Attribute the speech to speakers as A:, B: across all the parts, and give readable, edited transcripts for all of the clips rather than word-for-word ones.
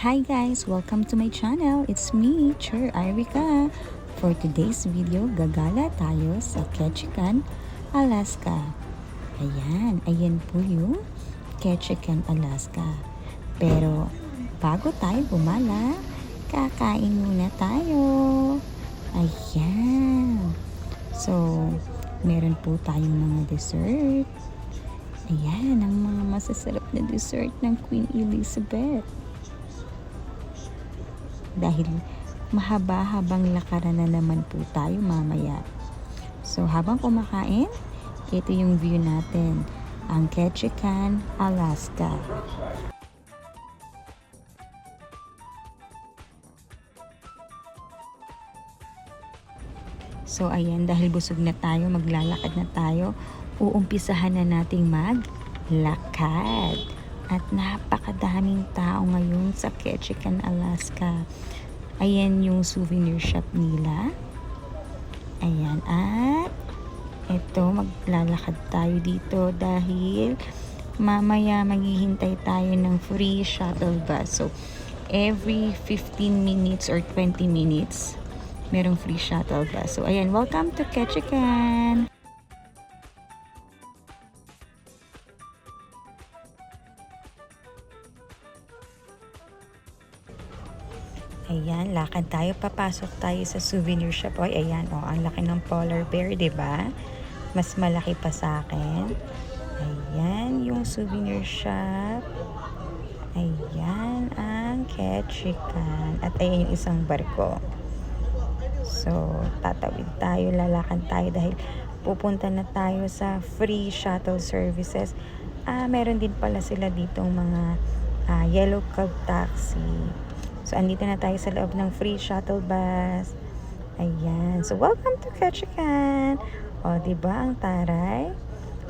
A: Hi guys! Welcome to my channel. It's me, Chur Irika. For today's video, gagala tayo sa Ketchikan, Alaska. Ayan po yung Ketchikan, Alaska. Pero bago tayo bumala, kakain muna tayo. Ayan. So, meron po tayong mga dessert. Ayan, ang mga masasarap na dessert ng Queen Elizabeth. Dahil mahaba-habang lakaran na naman po tayo mamaya. So, habang kumakain, ito yung view natin, ang Ketchikan, Alaska. So, ayan, dahil busog na tayo, maglalakad na tayo, uumpisahan na nating maglakad. At napakadaming tao ngayon sa Ketchikan, Alaska. Ayan yung souvenir shop nila. Ayan, at ito, maglalakad tayo dito dahil mamaya maghihintay tayo ng free shuttle bus. So, every 15 minutes or 20 minutes, merong free shuttle bus. So, ayan, welcome to Ketchikan! Ayan, lakad tayo, papasok tayo sa souvenir shop. Oy, ayan, oh, ang laki ng polar bear, 'di ba? Mas malaki pa sa akin. Ayan, yung souvenir shop. Ayan, ang Ketchikan. At ayan yung isang barko. So, tatawid tayo, lalakad tayo dahil pupunta na tayo sa free shuttle services. Meron din pala sila ditong mga yellow cab taxi. So, andito na tayo sa loob ng free shuttle bus. Ayan. So, welcome to Ketchikan. O, diba ang taray?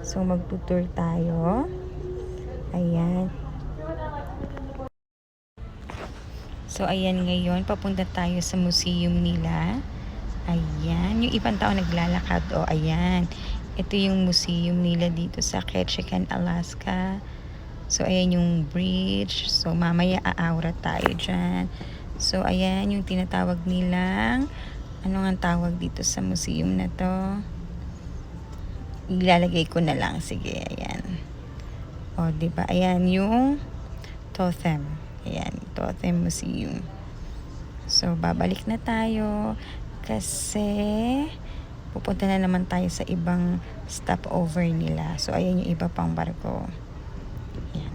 A: So, magtutour tayo. Ayan. So, ayan ngayon. Papunta tayo sa museum nila. Ayan. Yung ibang tao naglalakad. O, ayan. Ito yung museum nila dito sa Ketchikan, Alaska. So, ayan yung bridge. So, mamaya aawra tayo dyan. So, ayan yung tinatawag nilang, ano nga tawag dito sa museum na to? Ilalagay ko na lang. Sige, ayan. O, diba? Ayan yung Totem. Ayan, Totem Museum. So, babalik na tayo kasi pupunta na naman tayo sa ibang stopover nila. So, ayan yung iba pang barko. Ayan.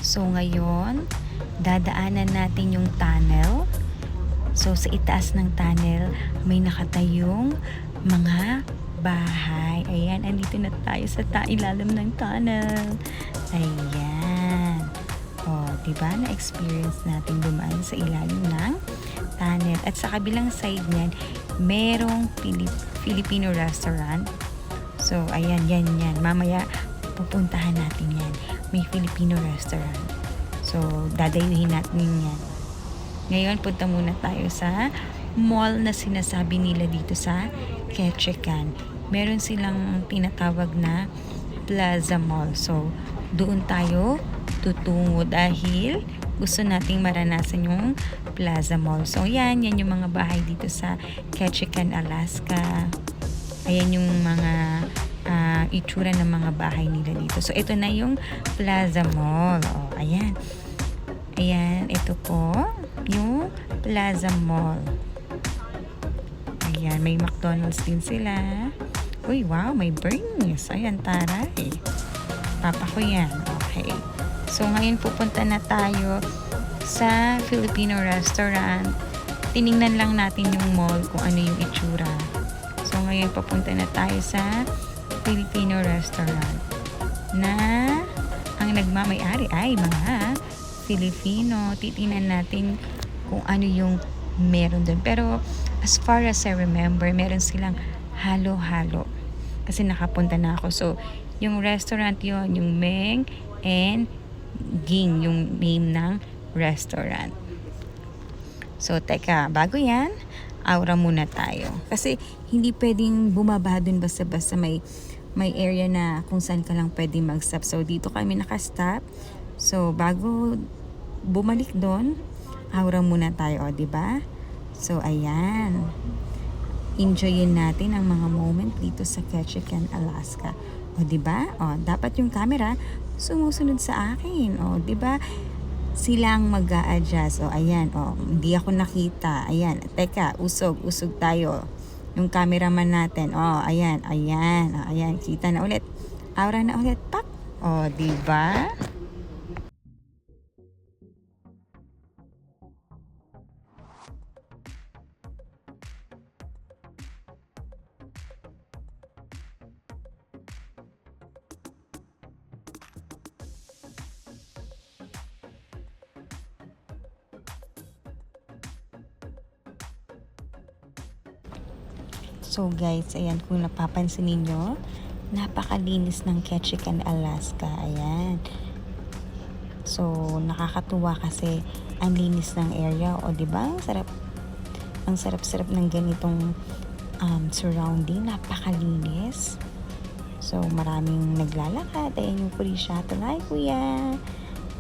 A: So ngayon, dadaanan natin yung tunnel. So sa itaas ng tunnel, may nakatayong mga bahay. Ayan, andito na tayo sa ilalim ng tunnel. Ayan. O, diba? Na-experience natin dumaan sa ilalim ng tunnel. At sa kabilang side niyan, merong Filipino restaurant. So, ayan, yan. Mamaya, pupuntahan natin yan. May Filipino restaurant. So, dadayuhin natin yan. Ngayon, punta muna tayo sa mall na sinasabi nila dito sa Ketchikan. Meron silang tinatawag na Plaza Mall. So, doon tayo tutungo dahil gusto nating maranasan yung Plaza Mall. So, yan yung mga bahay dito sa Ketchikan, Alaska. Ayan yung mga itsura ng mga bahay nila dito. So, ito na yung Plaza Mall. O, ayan. Ayan, ito po yung Plaza Mall. Ayan, may McDonald's din sila. Uy, wow, may Bernie's. Ayan, taray. Papa ko yan. Okay. So, ngayon pupunta na tayo sa Filipino restaurant. Tiningnan lang natin yung mall kung ano yung itsura. So, ngayon papunta na tayo sa Filipino restaurant na ang nagmamay-ari ay mga Filipino. Titingnan natin kung ano yung meron doon. Pero as far as I remember, meron silang halo-halo. Kasi nakapunta na ako. So, yung restaurant yon, yung Meng and Ging yung name ng restaurant. So, teka, bago yan, aura muna tayo. Kasi hindi pwedeng bumaba dun basta-basta may area na kung saan ka lang pwedeng mag-stop. So, dito kami nakastop. So, bago bumalik doon, aura muna tayo, o, diba? So, ayan. Enjoyin natin ang mga moment dito sa Ketchikan, Alaska. O, diba? O, dapat yung camera sumusunod sa akin. O, diba? Silang mag-a-adjust. O, ayan. O, hindi ako nakita. Ayan. Teka, usog tayo. Yung cameraman natin. O, ayan. Ayan. O, ayan. Kita na ulit. Aura na ulit. Pak! O, diba? So guys, ayan, kung napapansin ninyo, napakalinis ng Ketchikan, Alaska. Ayan. So, nakakatuwa kasi ang linis ng area. O, diba? Ang sarap-sarap ng ganitong surrounding. Napakalinis. So, maraming naglalakad. Ayan yung police shuttle. Hi, kuya!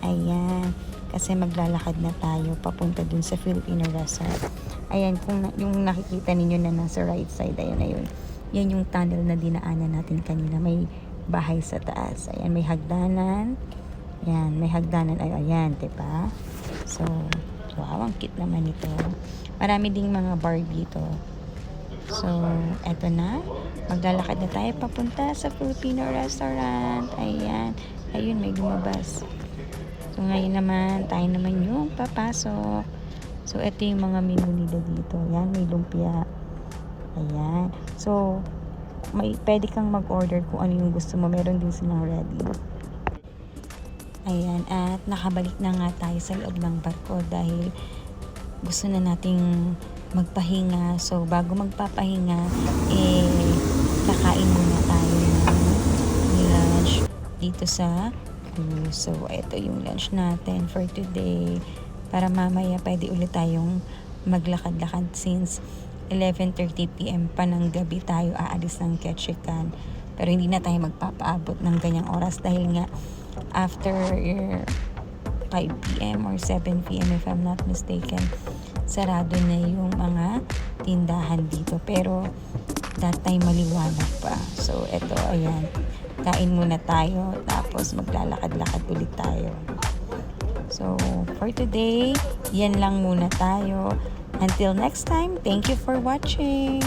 A: Ayan. Kasi maglalakad na tayo papunta dun sa Filipino restaurant. Ayan, kung yung nakikita ninyo na nasa right side, ayan na yun. Yan yung tunnel na dinaanan natin kanina. May bahay sa taas. Ayan, may hagdanan. Ayan, may hagdanan. Ay, ayan, diba? So, wow, ang cute naman ito. Marami ding mga bar dito. So, eto na. Maglalakad na tayo papunta sa Filipino restaurant. Ayan. Ayun, may lumabas. So, ngayon naman, tayo naman yung papasok. So, ito yung mga menu nila dito. Ayan, may lumpia. Ayan. So, pwede kang mag-order kung ano yung gusto mo. Meron din silang ready. Ayan. At nakabalik na nga tayo sa loob ng barko dahil gusto na nating magpahinga. So, bago magpapahinga, kakain muna tayo ng lunch dito sa cruise. So, ito yung lunch natin for today. Para mamaya pwede ulit tayong maglakad-lakad since 11:30 PM pa ng gabi tayo aalis ng Ketchikan. Pero hindi na tayo magpapaabot ng ganyang oras dahil nga after 5 PM or 7 PM if I'm not mistaken, sarado na yung mga tindahan dito. Pero that time maliwanag pa. So, eto, ayan. Kain muna tayo tapos maglalakad-lakad ulit tayo. So, for today, yan lang muna tayo. Until next time, thank you for watching.